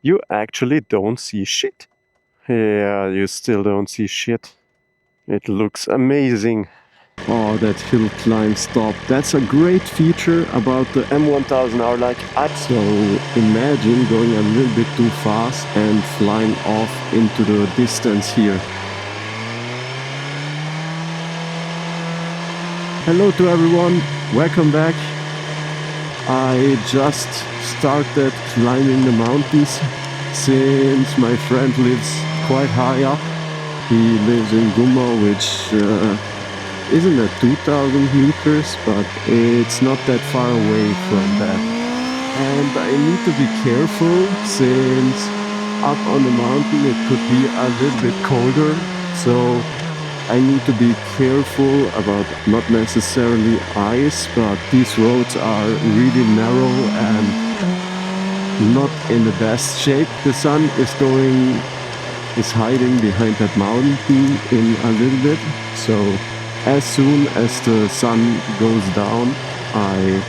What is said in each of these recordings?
You actually don't see shit. Yeah, you still don't see shit. It looks amazing. Oh, that hill climb stop. That's a great feature about the M1000R. So imagine going a little bit too fast and flying off into the distance here. Hello to everyone, welcome back. I just started climbing the mountains since my friend lives quite high up. He lives in Gumma, which isn't at 2000 meters, but it's not that far away from that. And I need to be careful since up on the mountain it could be a little bit colder, so I need to be careful about not necessarily ice, but these roads are really narrow and not in the best shape. The sun is hiding behind that mountain in a little bit, so as soon as the sun goes down, I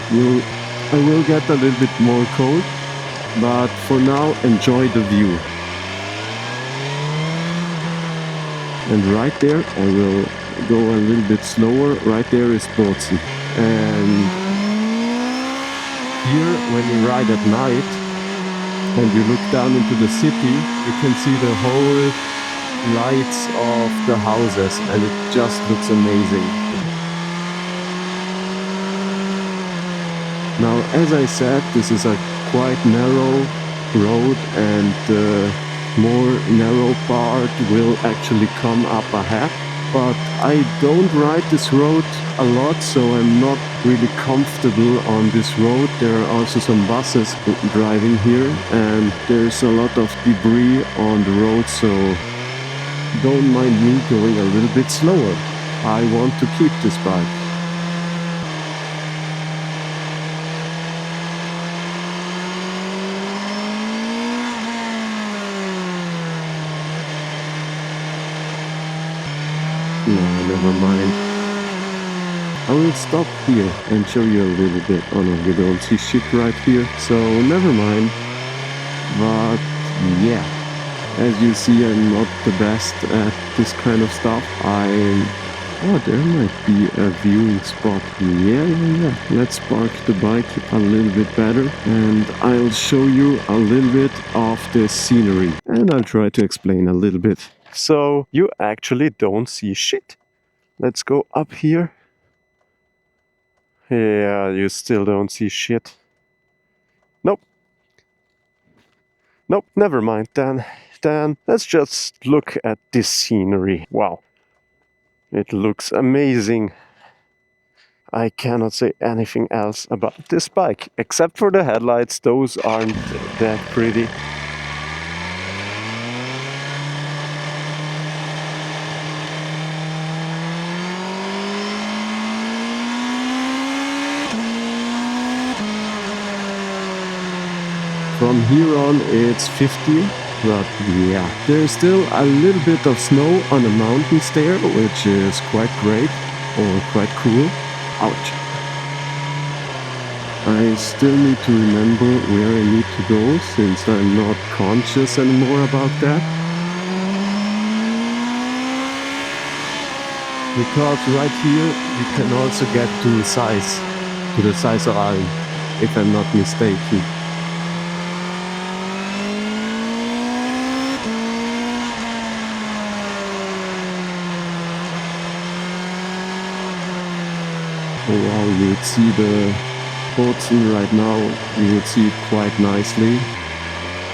will get a little bit more cold, but for now enjoy the view. And right there, I will go a little bit slower. Right there is Bozen. And here, when you ride at night and you look down into the city, you can see the whole lights of the houses, and it just looks amazing. Now, as I said, this is a quite narrow road, and the more narrow part will actually come up ahead. But I don't ride this road a lot, so I'm not really comfortable on this road. There are also some buses driving here, and there's a lot of debris on the road, so don't mind me going a little bit slower. I want to keep this bike. No, never mind. I will stop here and show you a little bit. Oh no, you don't see shit right here, so never mind. But yeah, as you see, I'm not the best at this kind of stuff. Oh, there might be a viewing spot. Yeah. Let's park the bike a little bit better, and I'll show you a little bit of the scenery. And I'll try to explain a little bit. So you actually don't see shit. Let's go up here. Yeah, you still don't see shit. Nope, never mind then. Then let's just look at this scenery. Wow, it looks amazing. I cannot say anything else about this bike, except for the headlights. Those aren't that pretty. From here on it's 50, but yeah, there's still a little bit of snow on the mountains there, which is quite great, or quite cool. Ouch. I still need to remember where I need to go, since I'm not conscious anymore about that. Because right here you can also get to the size of Alm, if I'm not mistaken. Oh wow, you would see the Bozen right now, you would see it quite nicely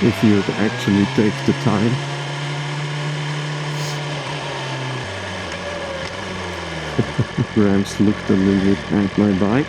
if you would actually take the time. Rams looked a little bit at my bike.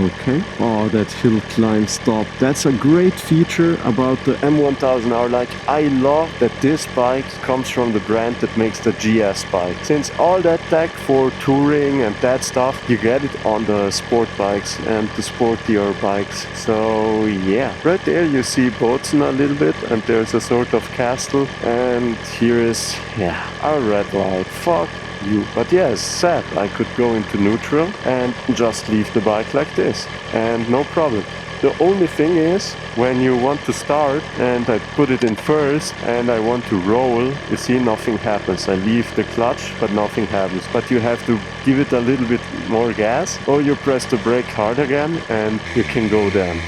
Okay. Oh, that hill climb stop. That's a great feature about the M1000R. I love that this bike comes from the brand that makes the GS bike. Since all that tech for touring and that stuff, you get it on the sport bikes and the sportier bikes. So yeah, right there you see Bozen a little bit, and there's a sort of castle, and here is, yeah, a red light. Fuck you. But yes, said I could go into neutral and just leave the bike like this, and no problem. The only thing is, when you want to start and I put it in first and I want to roll, you see nothing happens. I leave the clutch, but nothing happens. But you have to give it a little bit more gas, or you press the brake hard again and you can go down.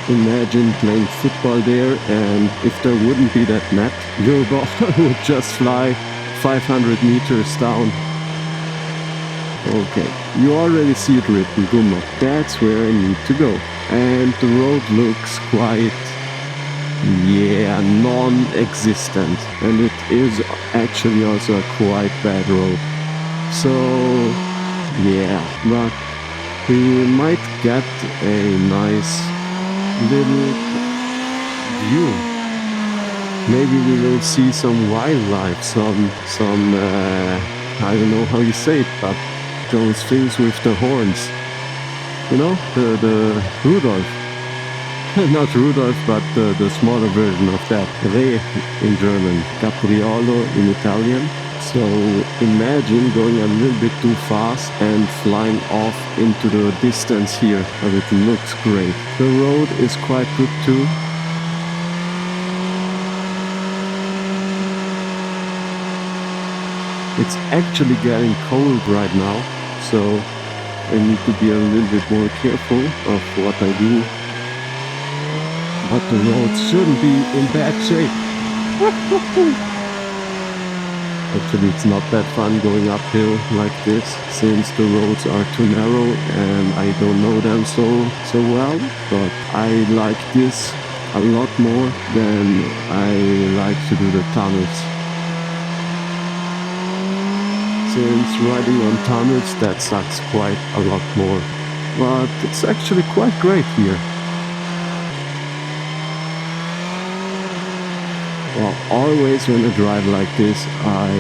Imagine playing football there, and if there wouldn't be that net, your ball would just fly 500 meters down. Okay, you already see it written, Gummo. That's where I need to go. And the road looks quite, non-existent. And it is actually also a quite bad road. So, yeah, but we might get a nice little view. Maybe we will see some wildlife, some I don't know how you say it, but those things with the horns, you know, the Rudolph. Not Rudolph, but the smaller version of that. Re in German, Capriolo in Italian. So imagine going a little bit too fast and flying off into the distance here, but it looks great. The road is quite good too. It's actually getting cold right now, so I need to be a little bit more careful of what I do. But the roads shouldn't be in bad shape. Actually, it's not that fun going uphill like this, since the roads are too narrow and I don't know them so well. But I like this a lot more than I like to do the tunnels. Since riding on tunnels, that sucks quite a lot more. But it's actually quite great here. Well, always when I drive like this, I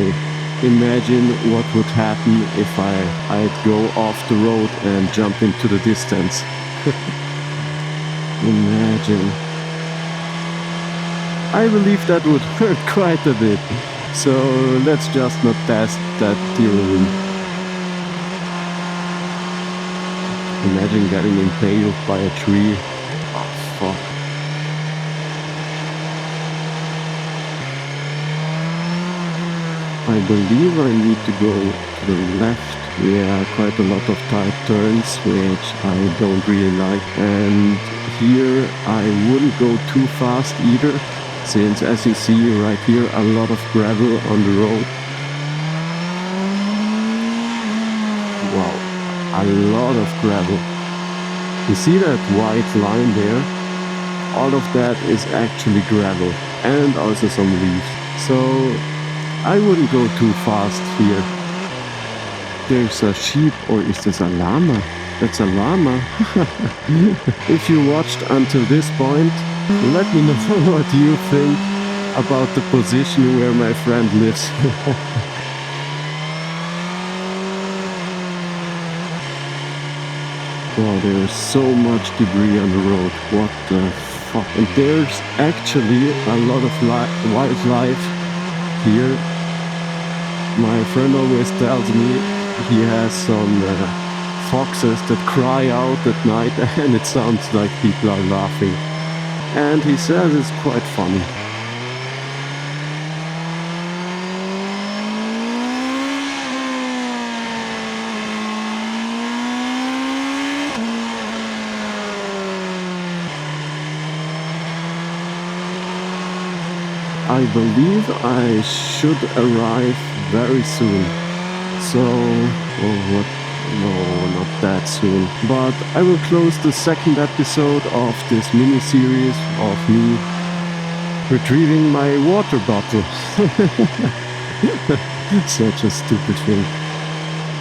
imagine what would happen if I'd go off the road and jump into the distance. Imagine. I believe that would hurt quite a bit. So let's just not test that theory. Imagine getting impaled by a tree. Oh, fuck. I believe I need to go to the left. Yeah, quite a lot of tight turns, which I don't really like. And here I wouldn't go too fast either, since as you see right here, a lot of gravel on the road. Wow, a lot of gravel. You see that white line there? All of that is actually gravel, and also some leaves. So I wouldn't go too fast here. There's a sheep, or is this a llama? That's a llama. If you watched until this point, let me know what you think about the position where my friend lives. Wow, there's so much debris on the road. What the fuck? And there's actually a lot of wildlife here. My friend always tells me he has some foxes that cry out at night, and it sounds like people are laughing. And he says it's quite funny. I believe I should arrive very soon. So, no, not that soon. But I will close the second episode of this mini-series of me retrieving my water bottle. Such a stupid thing.